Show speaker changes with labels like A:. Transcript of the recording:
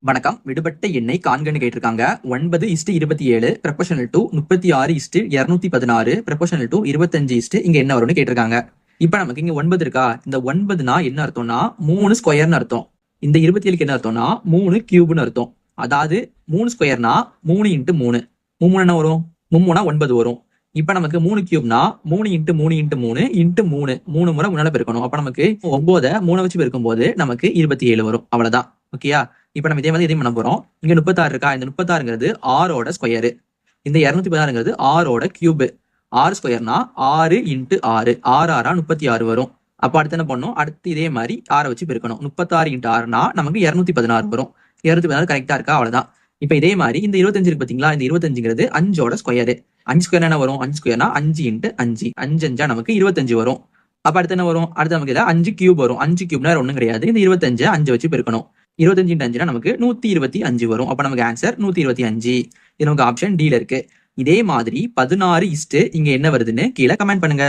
A: வணக்கம். விடுபட்ட எண்ணை காண்கன்னு கேட்டிருக்காங்க. 9:27 ப்ரொபோஷனல் டு 36:216 ப்ரொபோஷனல் டு 25 இங்க என்ன வரும்னு கேட்டிருக்காங்க. இப்ப நமக்கு இங்க 9 இருக்கா? இந்த 9னா என்ன அர்த்தம்னா 3 ஸ்கொயர்னு அர்த்தம். இந்த 27க்கு என்ன அர்த்தம்னா 3 கியூப்னு அர்த்தம். அதாவது 3 ஸ்கொயர்னா 3 × 3 3 என்ன வரும்? 3 9 வரும். இப்ப நமக்கு 3 கியூப்னா 3 × 3 × 3 × 3 3 முறை முன்னால பெருக்கணும். அப்ப நமக்கு 9 3 வச்சு பெருக்கும் போது நமக்கு 27 வரும். அவ்வளவுதான். ஓகேயா? இப்ப நம்ம இதே மாதிரி இதையும் பண்ண போறோம். இங்க 36 இருக்கா? இந்த 36ங்கிறது 6ஓட ஸ்கொயரு. இந்த 216ங்கிறது 6ஓட கியூப். 6 ஸ்கொயர்னா 6 × 6 6 6 36 வரும். அப்ப அடுத்து என்ன பண்ணும்? அடுத்து இதே மாதிரி 6 வச்சு பெருக்கணும். 36 × 6னா நமக்கு 216 வரும். 216 கரெக்டா இருக்கா? அவ்வளவுதான். இப்ப இதே மாதிரி இந்த 25 இருக்கு பாத்தீங்களா? இந்த 25ங்கிறது 5ஓட ஸ்கொயரு. 5 ஸ்கொயர் என்ன வரும்? 5 ஸ்கொயர்னா 5 × 5 5 5 நமக்கு 25 வரும். அப்ப அடுத்து என்ன வரும்? அடுத்து நமக்கு இதுல 5 கியூப் வரும். 5 கியூப்னா ஒண்ணும் கிடையாது. இந்த 25 5 வச்சு பெருக்கணும். 25 × 5னா நமக்கு 125 வரும். அப்ப நமக்கு ஆன்சர் 125. இது நமக்கு ஆப்ஷன் டி ல இருக்கு. இதே மாதிரி 16 இங்க என்ன வருதுன்னு கீழே கமெண்ட் பண்ணுங்க.